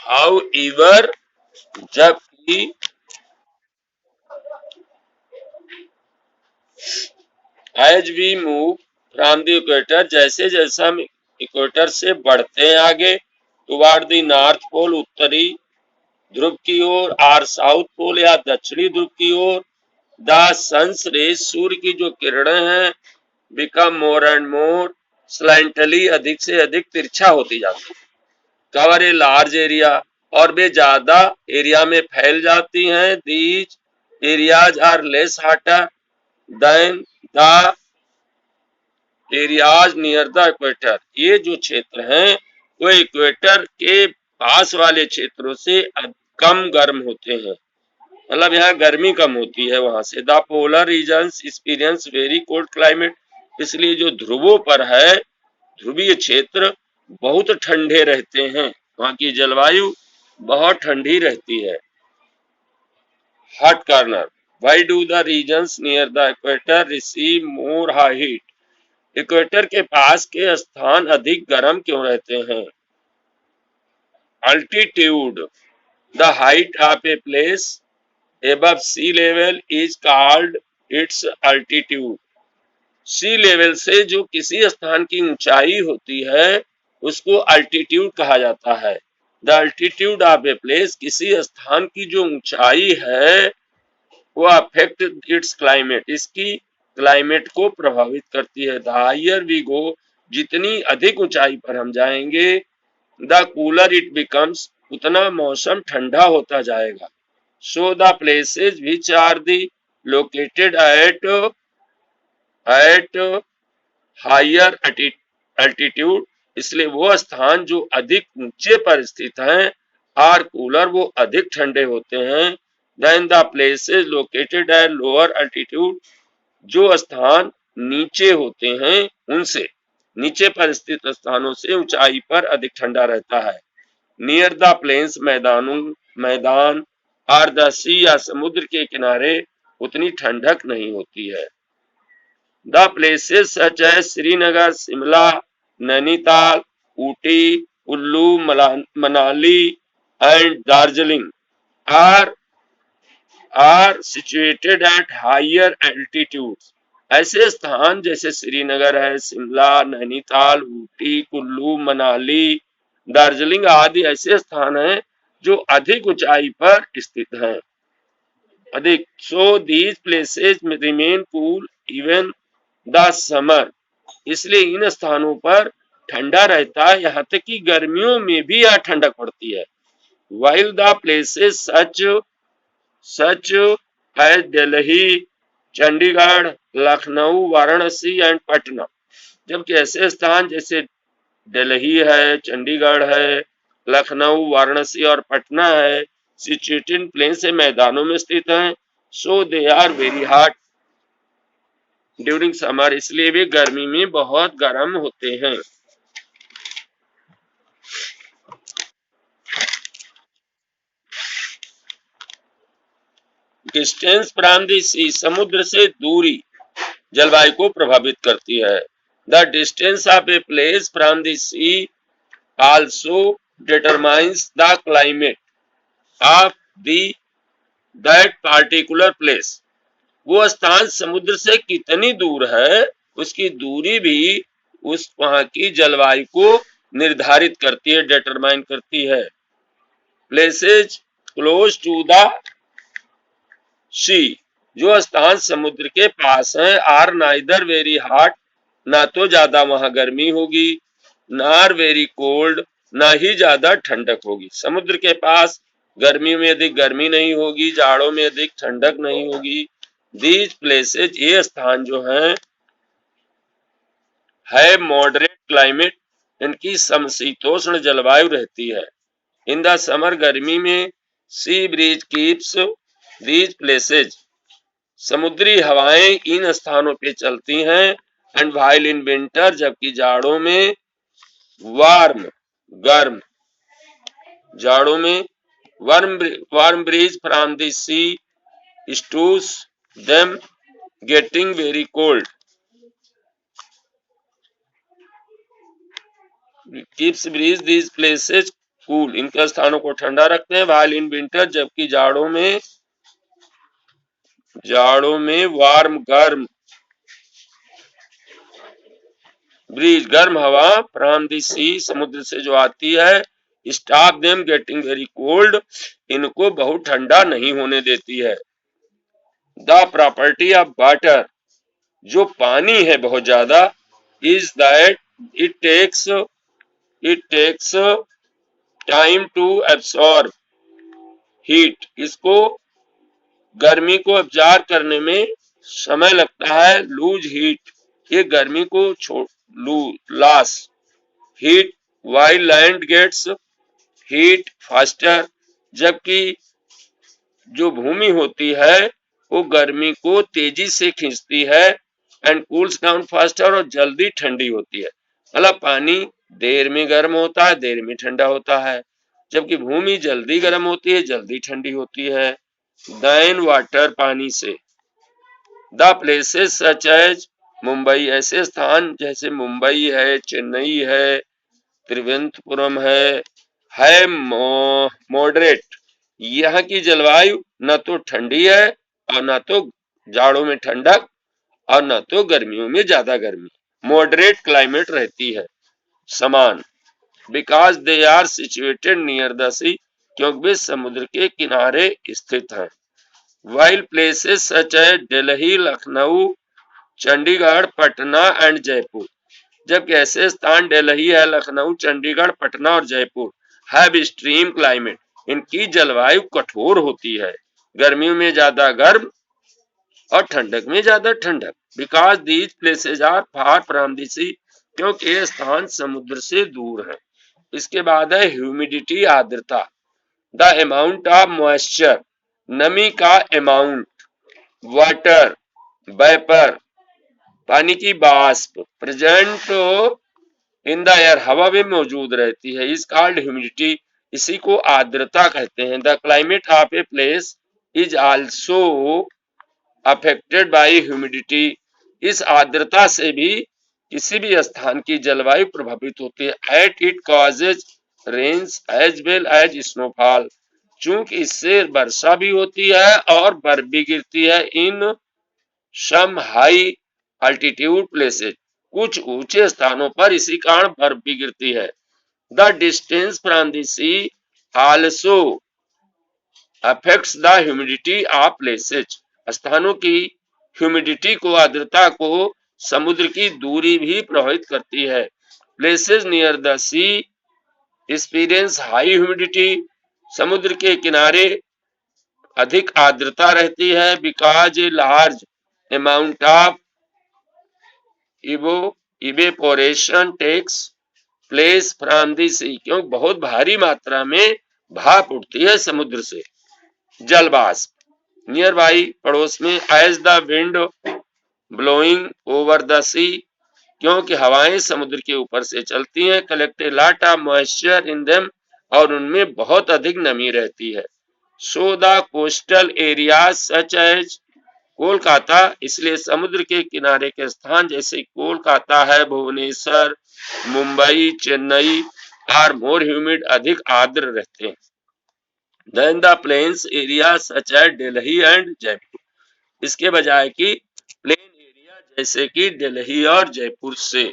How ever जबकि as we move from the equator, जैसे जैसे हम इक्वेटर से बढ़ते हैं आगे, टुवार्ड द नॉर्थ पोल, उत्तरी ध्रुव की ओर, और साउथ पोल या दक्षिणी ध्रुव की ओर, द सन्स रेज, सूर्य की जो किरणें हैं, बिकम मोर एंड मोर स्लैंटली, अधिक से अधिक तिरछा होती जाती है, कवर ए लार्ज एरिया, और वे ज्यादा एरिया में फैल जाती हैं, these areas are less hotter than the areas near the equator, ये जो क्षेत्र हैं वो इक्वेटर के पास वाले क्षेत्रों से कम गर्म होते हैं, मतलब यहाँ गर्मी कम होती है वहां से। The polar regions experience very cold climate, इसलिए जो ध्रुवों पर है ध्रुवीय क्षेत्र बहुत ठंडे रहते हैं, वहां की जलवायु बहुत ठंडी रहती है। Hot corner, why do the regions near the equator receive more high heat, equator के पास के स्थान अधिक गर्म क्यों रहते हैं। Altitude, the height of a place above sea level is called its altitude, sea level से जो किसी स्थान की ऊंचाई होती है उसको अल्टीट्यूड कहा जाता है। The altitude of a place, किसी स्थान की जो ऊंचाई है वो अफेक्ट इट्स क्लाइमेट, इसकी क्लाइमेट को प्रभावित करती है। द हायर वी गो, जितनी अधिक ऊंचाई पर हम जाएंगे, द कूलर इट बिकम्स, उतना मौसम ठंडा होता जाएगा। So the places which are the located at higher altitude, इसलिए वो स्थान जो अधिक ऊंचे पर स्थित हैं, आर कूलर, वो अधिक ठंडे होते हैं, then the places located at lower altitude, जो स्थान नीचे होते हैं उनसे, नीचे पर स्थित स्थानों से ऊंचाई पर अधिक ठंडा रहता है। नियर द प्लेन्स, मैदान, और द सी, या समुद्र के किनारे उतनी ठंडक नहीं होती है। The places such as Srinagar, Shimla, Nainital, Ooty, Kullu, Manali and Darjeeling are are situated at higher altitudes, ऐसे स्थान जैसे श्रीनगर है, शिमला, नैनीताल, ऊटी, कुल्लू, मनाली, दार्जिलिंग आदि ऐसे स्थान हैं जो अधिक ऊंचाई पर स्थित हैं, अधिक। So these places remain cool even the summer, इसलिए इन स्थानों पर ठंडा रहता है, यहाँ तक कि गर्मियों में भी यहाँ ठंडक पड़ती है। While the places such as Delhi, Chandigarh, Lucknow, Varanasi and Patna, जबकि ऐसे स्थान जैसे दिल्ली है, चंडीगढ़ है, लखनऊ, वाराणसी और पटना है, सिचुएटेड प्लेन से मैदानों में स्थित हैं। So they are very hot during summer, इसलिए वे गर्मी में बहुत गर्म होते हैं। डिस्टेंस फ्रॉम द सी, समुद्र से दूरी जलवायु को प्रभावित करती है। The distance of a place from the sea also determines the climate of the that particular place, वो स्थान समुद्र से कितनी दूर है उसकी दूरी भी उस वहां की जलवायु को निर्धारित करती है, डिटरमाइन करती है। प्लेसेज क्लोज टू द सी, जो स्थान समुद्र के पास हैं, आर नाइदर वेरी हॉट, ना तो ज्यादा वहां गर्मी होगी, नार वेरी कोल्ड, ना ही ज्यादा ठंडक होगी। समुद्र के पास गर्मियों में अधिक गर्मी नहीं होगी, जाड़ों में अधिक ठंडक नहीं होगी। दीज प्लेसेज, ये स्थान जो हैं, है मॉडरेट क्लाइमेट, इनकी समशीतोष्ण जलवायु रहती है। इन द समर, गर्मी में, sea breeze keeps these places, समुद्री हवाएं इन स्थानों पे चलती हैं। एंड व्हाइल इन विंटर, जबकि जाड़ों में, वार्म, गर्म, जाड़ों में warm breeze from the sea stops them getting very cold, keeps breeze these places cool, इनके स्थानों को ठंडा रखते हैं। व्हाइल इन विंटर, जबकि जाड़ों में वार्म गर्म ब्रीज, गर्म हवा फ्रॉम द सी, समुद्र से जो आती है, stop them getting very cold, इनको बहुत ठंडा नहीं होने देती है। द प्रॉपर्टी ऑफ वाटर, जो पानी है बहुत ज्यादा, is that it takes time to absorb heat, इसको गर्मी को एब्जॉर्ब करने में समय लगता है। लूज हीट, ये गर्मी को loss heat, while land gets heat faster, जबकि जो भूमि होती है वो गर्मी को तेजी से खींचती है। एंड कूल्स डाउन फास्टर, और जल्दी ठंडी होती है। मतलब पानी देर में गर्म होता है, देर में ठंडा होता है, जबकि भूमि जल्दी गर्म होती है, जल्दी ठंडी होती है। देन वाटर, पानी से। The places such as Mumbai, ऐसे स्थान जैसे मुंबई है, चेन्नई है, त्रिवेंद्रपुरम है मॉडरेट, यहाँ की जलवायु न तो ठंडी है और न तो जाड़ों में ठंडक और न तो गर्मियों में ज्यादा गर्मी, मॉडरेट क्लाइमेट रहती है, समान। Because they are situated near the sea, क्योंकि वे समुद्र के किनारे स्थित हैं। While places such as Delhi, Lucknow, Chandigarh, Patna and Jaipur, जबकि ऐसे स्थान दिल्ली है, लखनऊ, चंडीगढ़, पटना और जयपुर हैव एक्सट्रीम क्लाइमेट, इनकी जलवायु कठोर होती है, गर्मियों में ज्यादा गर्म और ठंडक में ज्यादा ठंडक। Because these places are far from the sea, क्योंकि ये स्थान समुद्र से दूर है। इसके बाद है ह्यूमिडिटी, आर्द्रता। द अमाउंट ऑफ मॉइस्चर, नमी का अमाउंट, वाटर वेपर, पानी की वाष्प, प्रेजेंट इन द एयर, हवा में मौजूद रहती है, इज कॉल्ड ह्यूमिडिटी, इसी को आर्द्रता कहते हैं। The climate of a place is also affected by humidity, इस आर्द्रता से भी किसी भी स्थान की जलवायु प्रभावित होती है। At it causes rains as well as snowfall, चूंकि इससे वर्षा भी होती है और बर्फ भी गिरती है। इन सम हाई अल्टीट्यूड प्लेसेज, कुछ ऊंचे स्थानों पर इसी कारण बर्फ भी गिरती है। The distance from the sea also affects the humidity of places, स्थानों की ह्यूमिडिटी को, आर्द्रता को समुद्र की दूरी भी प्रभावित करती है। Places near the sea experience high humidity, समुद्र के किनारे अधिक आर्द्रता रहती है। Because a large amount of evaporation takes place from the sea, क्योंकि बहुत भारी मात्रा में भाप उठती है समुद्र से, जलवाष्प। नियर बाई, पड़ोस में, as the wind blowing over the sea, क्योंकि हवाएं समुद्र के ऊपर से चलती हैं। Collect a lot of moisture in them, और उनमें बहुत अधिक नमी रहती है। So the coastal area such as Kolkata, इसलिए समुद्र के किनारे के स्थान जैसे कोलकाता है, Bhubaneswar, Mumbai, Chennai are more humid, अधिक आर्द्र रहते हैं। Then the plains area such as Delhi and Jaipur, इसके बजाय कि प्लेन एरिया जैसे कि दिल्ली और जयपुर से।